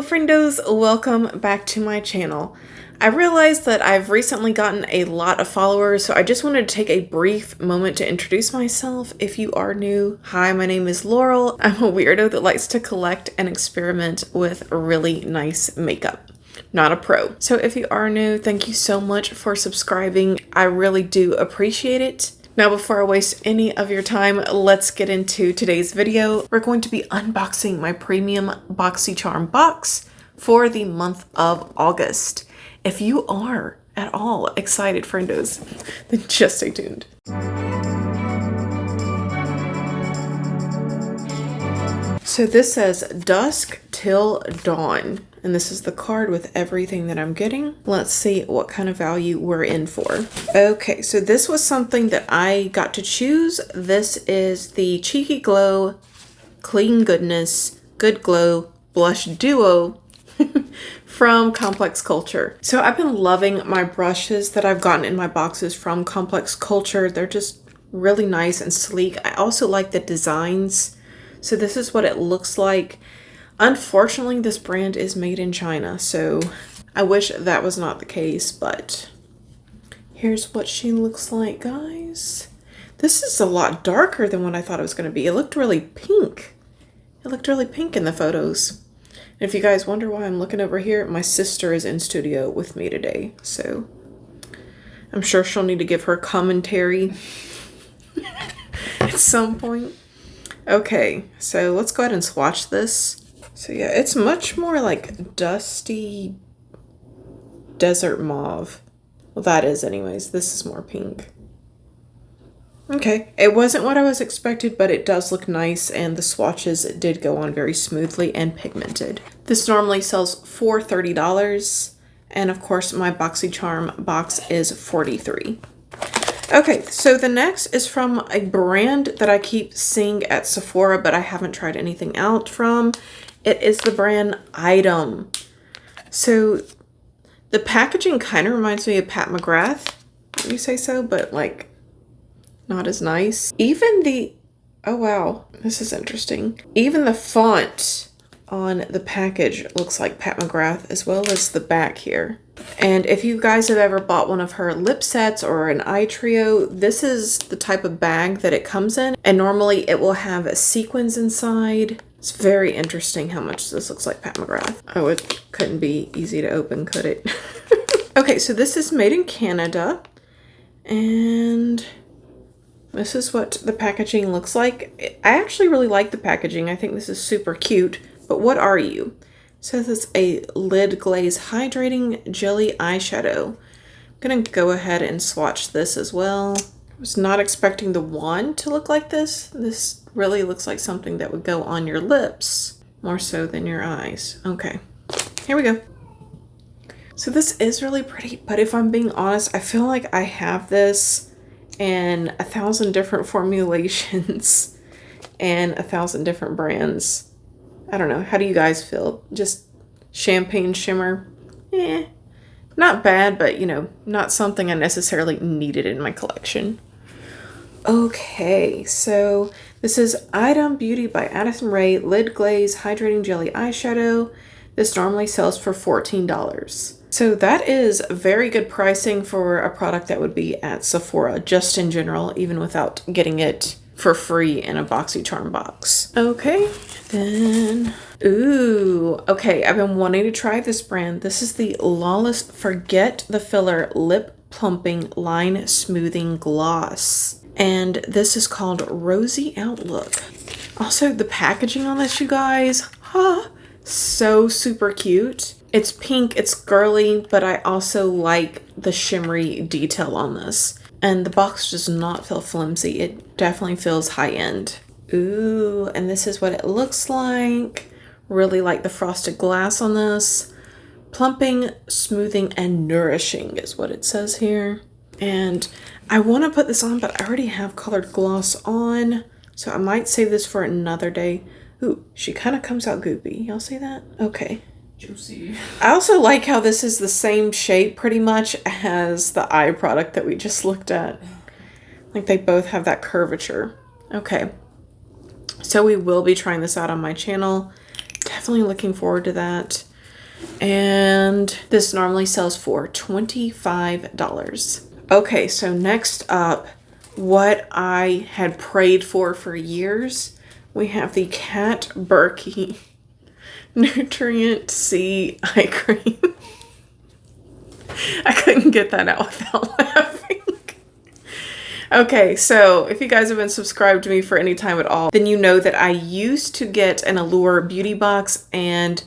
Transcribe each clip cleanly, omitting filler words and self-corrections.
Heyo Friendos, welcome back to my channel. I realized that I've recently gotten a lot of followers, so I just wanted to take a brief moment to introduce myself. If you are new, hi, my name is Laurel. I'm a weirdo that likes to collect and experiment with really nice makeup. Not a pro. So if you are new, thank you so much for subscribing. I really do appreciate it. Now, before I waste any of your time, let's get into today's video. We're going to be unboxing my premium Boxycharm box for the month of August. If you are at all excited, friendos, then just stay tuned. So this says dusk till dawn. And this is the card with everything that I'm getting. Let's see what kind of value we're in for. Okay, so this was something that I got to choose. This is the Cheeky Glow Clean Goodness Good Glow Blush Duo from Complex Culture. So I've been loving my brushes that I've gotten in my boxes from Complex Culture. They're just really nice and sleek. I also like the designs. So this is what it looks like. Unfortunately, this brand is made in China, so I wish that was not the case, but here's what she looks like, guys. This is a lot darker than what I thought it was going to be. It looked really pink. It looked really pink in the photos. And if you guys wonder why I'm looking over here, my sister is in studio with me today, so I'm sure she'll need to give her commentary at some point. Okay, so let's go ahead and swatch this. So yeah, it's much more like dusty desert mauve. Well, that is anyways. This is more pink. Okay, it wasn't what I was expected, but it does look nice, and the swatches did go on very smoothly and pigmented. This normally sells for $30, and of course my Boxycharm box is $43. Okay, so the next is from a brand that I keep seeing at Sephora, but I haven't tried anything out from. It is the brand Item. So the packaging kind of reminds me of Pat McGrath, you say so, but like not as nice. Even the, oh wow, this is interesting. Even the font on the package looks like Pat McGrath, as well as the back here. And if you guys have ever bought one of her lip sets or an eye trio, this is the type of bag that it comes in. And normally it will have sequins inside. It's very interesting how much this looks like Pat McGrath. Oh, it couldn't be easy to open, could it? Okay, so this is made in Canada. And this is what the packaging looks like. I actually really like the packaging. I think this is super cute. But what are you? So this is a Lid Glaze Hydrating Jelly Eyeshadow. I'm gonna go ahead and swatch this as well. I was not expecting the wand to look like this. This really looks like something that would go on your lips more so than your eyes. Okay, here we go. So this is really pretty, but if I'm being honest, I feel like I have this in 1,000 different formulations and 1,000 different brands. I don't know. How do you guys feel? Just champagne shimmer? Eh, not bad, but you know, not something I necessarily needed in my collection. Okay, so this is Item Beauty by Addison Lid Glaze Hydrating Jelly Eyeshadow. This normally sells for $14. So that is very good pricing for a product that would be at Sephora, just in general, even without getting it for free in a Boxycharm box. Okay, then, ooh, okay, I've been wanting to try this brand. This is the Lawless Forget the Filler Lip Plumping Line Smoothing Gloss. And this is called Rosy Outlook. Also, the packaging on this, you guys, so super cute. It's pink, it's girly, but I also like the shimmery detail on this. And the box does not feel flimsy. It definitely feels high-end. Ooh, and this is what it looks like. Really like the frosted glass on this. Plumping, smoothing, and nourishing is what it says here. And I want to put this on, but I already have colored gloss on. So I might save this for another day. Ooh, she kind of comes out goopy. Y'all see that? Okay. Juicy. I also like how this is the same shape pretty much as the eye product that we just looked at. Like they both have that curvature. Okay. So we will be trying this out on my channel. Definitely looking forward to that. And this normally sells for $25. Okay, so next up, what I had prayed for years, we have the Cat Berkey Nutrient C Eye Cream. I couldn't get that out without laughing. Okay, so if you guys have been subscribed to me for any time at all, then you know that I used to get an Allure beauty box, and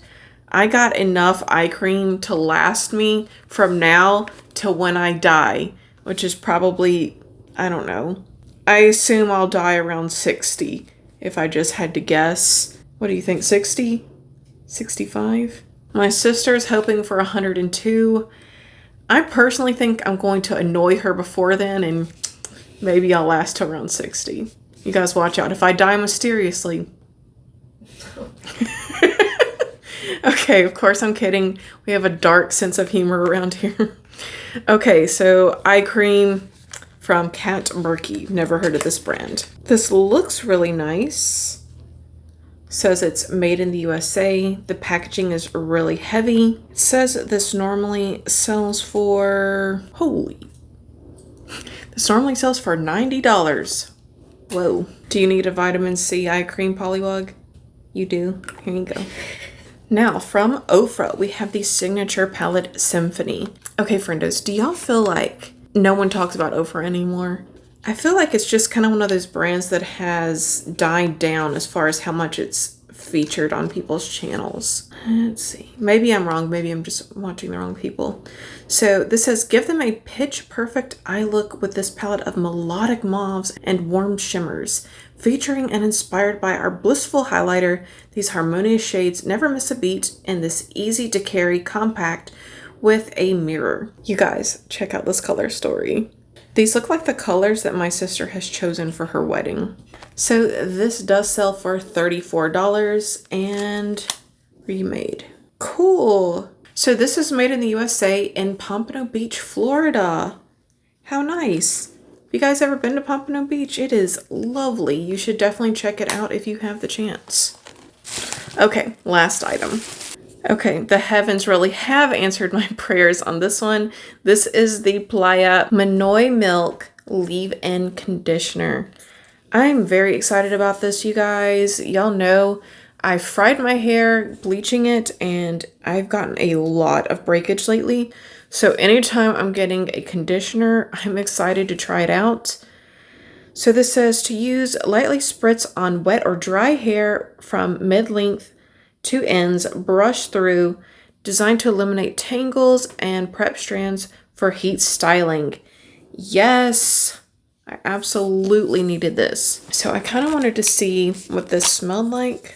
I got enough eye cream to last me from now to when I die, which is probably, I don't know. I assume I'll die around 60 if I just had to guess. What do you think, 60? 65? My sister's hoping for 102. I personally think I'm going to annoy her before then, and maybe I'll last till around 60. You guys watch out. If I die mysteriously. Okay, of course I'm kidding. We have a dark sense of humor around here. Okay, so eye cream from Cat Berkey. Never heard of this brand. This looks really nice. Says it's made in the USA. The packaging is really heavy. It says this normally sells for, this normally sells for $90. Whoa. Do you need a vitamin C eye cream, Polywog? You do? Here you go. Now, from Ofra, we have the Signature Palette Symphony. Okay, friendos, do y'all feel like no one talks about Ofra anymore? I feel like it's just kind of one of those brands that has died down as far as how much it's featured on people's channels. Let's see. Maybe I'm wrong. Maybe I'm just watching the wrong people. So this says, give them a pitch perfect eye look with this palette of melodic mauves and warm shimmers. Featuring and inspired by our blissful highlighter, these harmonious shades never miss a beat in this easy to carry compact with a mirror. You guys, check out this color story. These look like the colors that my sister has chosen for her wedding. So this does sell for $34 and remade. Cool. So this is made in the USA in Pompano Beach, Florida. How nice. Have you guys ever been to Pompano Beach? It is lovely. You should definitely check it out if you have the chance. Okay, last item. Okay, the heavens really have answered my prayers on this one. This is the Playa Monoi Milk Leave-In Conditioner. I'm very excited about this, you guys. Y'all know I fried my hair bleaching it, and I've gotten a lot of breakage lately. So anytime I'm getting a conditioner, I'm excited to try it out. So this says to use, lightly spritz on wet or dry hair from mid-length to ends, brush through, designed to eliminate tangles and prep strands for heat styling. Yes, I absolutely needed this. So I kind of wanted to see what this smelled like.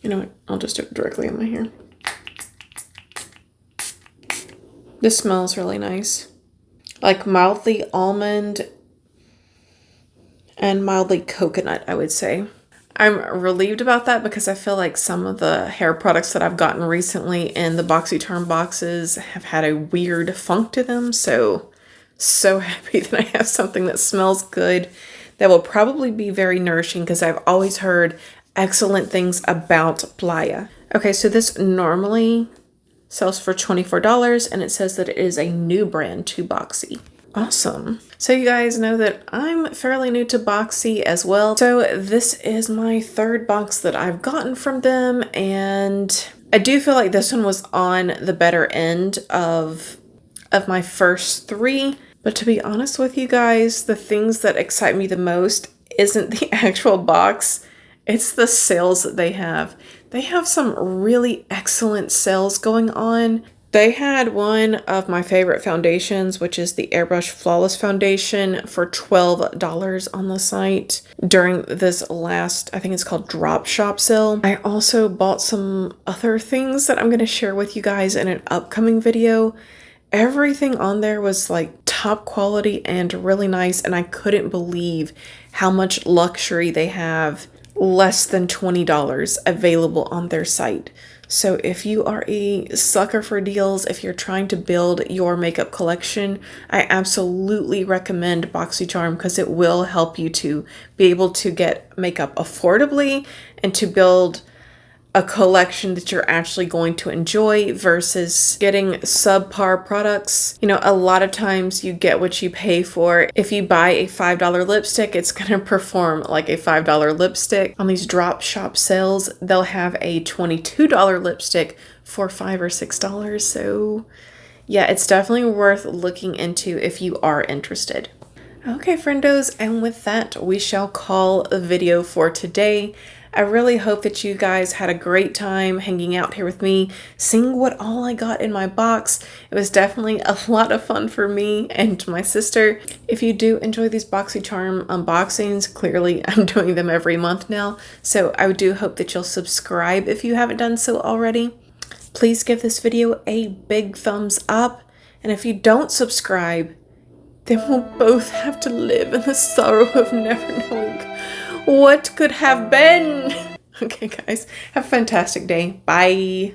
You know what? I'll just do it directly on my hair. This smells really nice. Like mildly almond and mildly coconut, I would say. I'm relieved about that because I feel like some of the hair products that I've gotten recently in the Boxycharm boxes have had a weird funk to them. So happy that I have something that smells good, that will probably be very nourishing because I've always heard excellent things about Playa. Okay, so this normally sells for $24 and it says that it is a new brand to Boxy. Awesome. So you guys know that I'm fairly new to Boxy as well. So this is my third box that I've gotten from them, and I do feel like this one was on the better end of my first three. But to be honest with you guys, the things that excite me the most isn't the actual box. It's the sales that they have. They have some really excellent sales going on. They had one of my favorite foundations, which is the Airbrush Flawless Foundation, for $12 on the site during this last, I think it's called Drop Shop sale. I also bought some other things that I'm going to share with you guys in an upcoming video. Everything on there was like top quality and really nice, and I couldn't believe how much luxury they have less than $20 available on their site. So if you are a sucker for deals, if you're trying to build your makeup collection, I absolutely recommend Boxycharm because it will help you to be able to get makeup affordably and to build a collection that you're actually going to enjoy versus getting subpar products. You know, a lot of times you get what you pay for. If you buy a $5 lipstick, it's going to perform like a $5 lipstick. On these drop shop sales, they'll have a $22 lipstick for $5 or $6. So yeah, it's definitely worth looking into if you are interested. Okay, friendos, and with that, we shall call a video for today. I really hope that you guys had a great time hanging out here with me, seeing what all I got in my box. It was definitely a lot of fun for me and my sister. If you do enjoy these Boxycharm unboxings, clearly I'm doing them every month now, so I do hope that you'll subscribe if you haven't done so already. Please give this video a big thumbs up, and if you don't subscribe, then we'll both have to live in the sorrow of never knowing what could have been. Okay, guys, have a fantastic day. Bye.